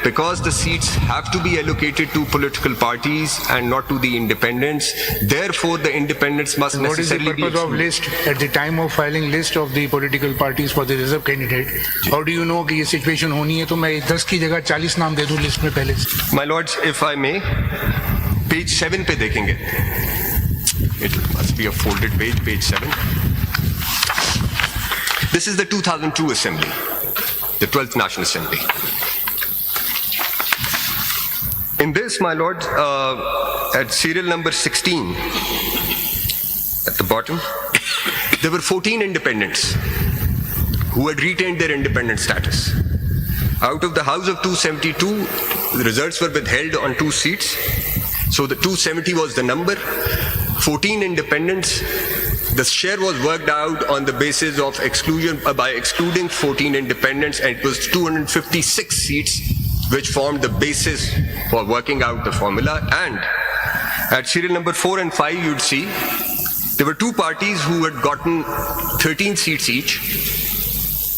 because the seats have to be allocated to political parties and not to the independents, therefore the independents must What is the necessarily be purpose of list at the time of filing list of the political parties for the reserve candidate? How do you know कि ये situation होनी है तो मैं 10 की जगह 40 नाम दे दूं लिस्ट में पहले से? My lords, if I may, page 7 पे देखेंगे. It must be a folded page, page 7. This is the 2002 Assembly, the 12th National Assembly. In this, my lords, at serial number 16, at the bottom, there were 14 independents who had retained their independent status. Out of the House of 272, the results were withheld on 2 seats. So the 270 was the number. 14 independents. The share was worked out on the basis of exclusion by excluding 14 independents, and it was 256 seats which formed the basis for working out the formula. And at serial number 4 and 5, you'd see there were 2 parties who had gotten 13 seats each,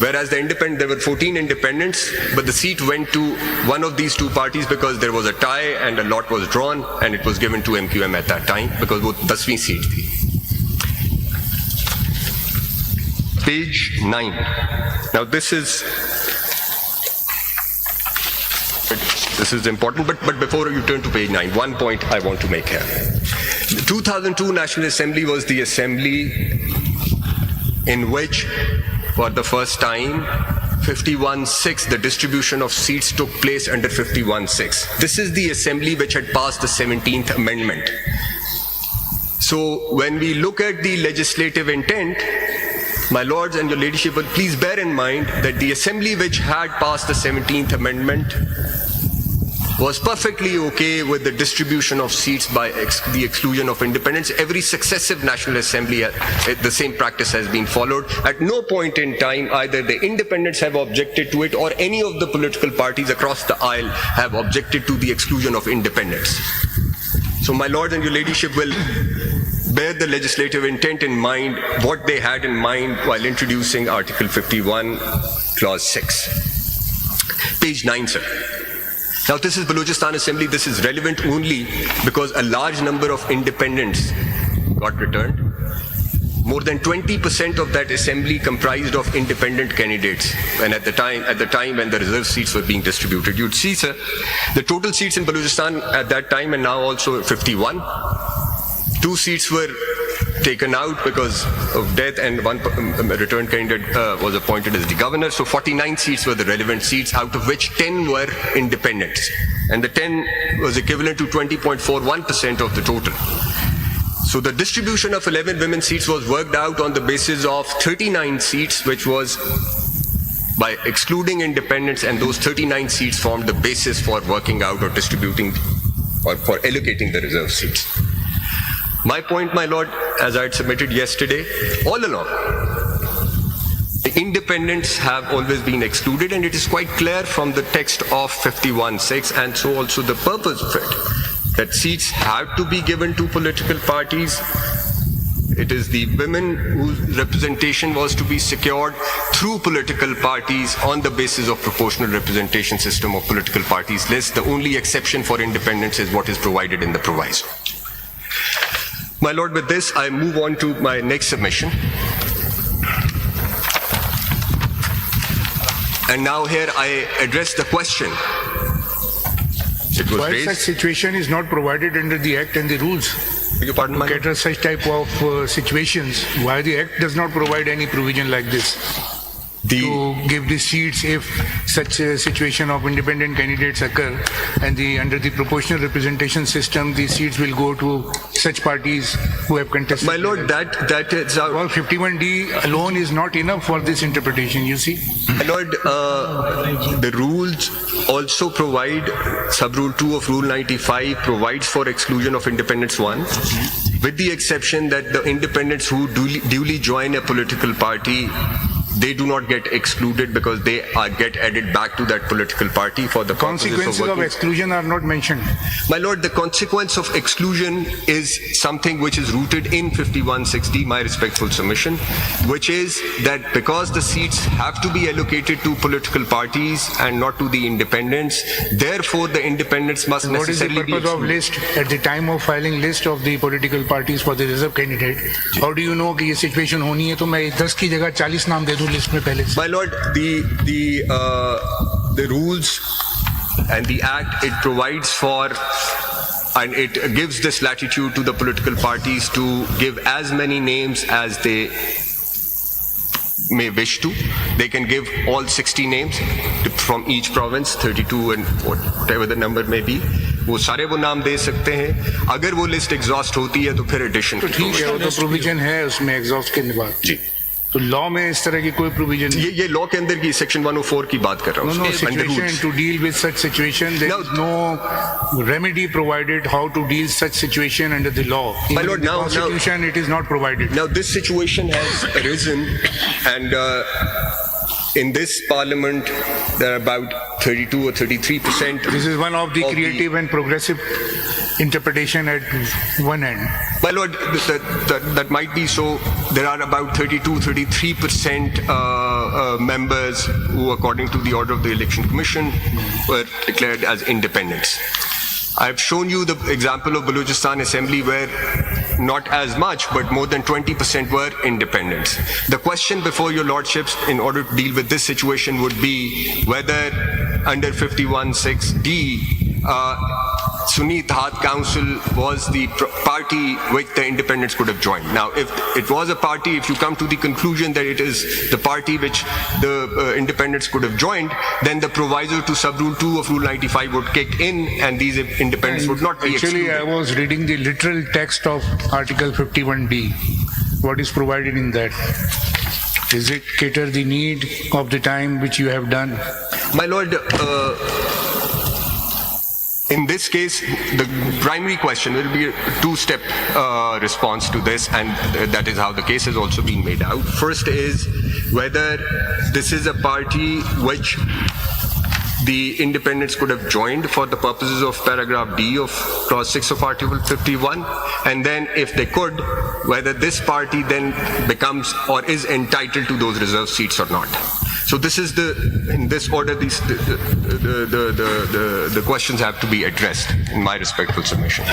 whereas there were 14 independents, but the seat went to one of these 2 parties because there was a tie and a lot was drawn, and it was given to MQM at that time because वो 10वीं seat थी. Page 9. Now this is important, but before you turn to page 9, one point I want to make here. The 2002 National Assembly was the assembly in which, for the first time, 51-6, the distribution of seats took place under 51-6. This is the assembly which had passed the 17th Amendment. So when we look at the legislative intent, my lords and your ladyship will please bear in mind that the assembly which had passed the 17th Amendment was perfectly okay with the distribution of seats by the exclusion of independents. Every successive National Assembly, the same practice has been followed. At no point in time either the independents have objected to it or any of the political parties across the aisle have objected to the exclusion of independents. So my lords and your ladyship will bear the legislative intent in mind, what they had in mind while introducing Article 51, Clause 6. Page 9, sir. Now this is Balochistan Assembly. This is relevant only because a large number of independents got returned. More than 20% of that assembly comprised of independent candidates, and at the time when the reserve seats were being distributed. You'd see, sir, the total seats in Balochistan at that time and now also 51. 2 seats were taken out because of death, and one returned candidate was appointed as the governor. So 49 seats were the relevant seats, out of which 10 were independents. And the 10 was equivalent to 20.41% of the total. So the distribution of 11 women seats was worked out on the basis of 39 seats, which was by excluding independents, and those 39 seats formed the basis for working out or distributing or for allocating the reserve seats. My point, my lord, as I had submitted yesterday, all along, the independents have always been excluded, and it is quite clear from the text of 51-6, and so also the purpose of it, that seats have to be given to political parties. It is the women whose representation was to be secured through political parties on the basis of proportional representation system of political parties list. The only exception for independents is what is provided in the proviso. My lord, with this, I move on to my next submission. And now here I address the question. It was Why raised. such situation is not provided under the Act and the rules? Beg your pardon, my lord? Cater such type of situations. Why the Act does not provide any provision like this? To give the seats if such a situation of independent candidates occur, and under the proportional representation system, the seats will go to such parties who have contested. My lord, that is our... Well, 51D alone is not enough for this interpretation, you see. My lord, the rules also provide, sub-rule 2 of Rule 95 provides for exclusion of independents 1, with the exception that the independents who duly join a political party they do not get excluded because they get added back to that political party for the purposes Consequences of working. exclusion are not mentioned. My lord, the consequence of exclusion is something which is rooted in 5160, my respectful submission, which is that because the seats have to be allocated to political parties and not to the independents, therefore the independents must What is the necessarily be purpose of excluded. list at the time of filing list of the political parties for the reserve candidate? How do you know कि ये situation होनी है तो मैं 10 की जगह 40 नाम दे दूं लिस्ट में पहले से? My lord, the rules and the act, it provides for and it gives this latitude to the political parties to give as many names as they may wish to. They can give all 60 names from each province, 32 and whatever the number may be. वो सारे वो नाम दे सकते हैं. अगर वो list exhaust होती है तो फिर एडिशन. तो ठीक है, वो तो प्रोविजन है उसमें एग्जॉस्ट के बाद. जी. तो लॉ में इस तरह की कोई प्रोविजन नहीं. ये लॉ के अंदर की सेक्शन 104 की बात कर रहा हूँ. No Under situation rules. to deal with such situation. There Now- is no remedy provided how to deal such situation under the law. My Even lord, in the now- Constitution, it is not provided. Now this situation has arisen, and in this parliament there are about 32 or 33%. This is one of the of the- creative and progressive interpretation at one end. My lord, that might be so. There are about 33% members who, according to the order of the Election Commission, were declared as independents. I've shown you the example of Balochistan Assembly where not as much, but more than 20% were independents. The question before your lordships in order to deal with this situation would be whether under 51(6)(d), Sunni Ittehad Council was the party which the independents could have joined. Now, if it was a party, if you come to the conclusion that it is the party which the independents could have joined, then the proviso to sub-rule 2 of Rule 95 would kick in and these independents would not be Actually, excluded. I was reading the literal text of Article 51D. What is provided in that? Does it cater the need of the time which you have done? My lord, in this case, the primary question will be a two-step response to this, and that is how the case has also been made out. First is whether this is a party which the independents could have joined for the purposes of paragraph D of clause 6 of Article 51, and then if they could, whether this party then becomes or is entitled to those reserved seats or not. So this is in this order, the questions have to be addressed, in my respectful submission.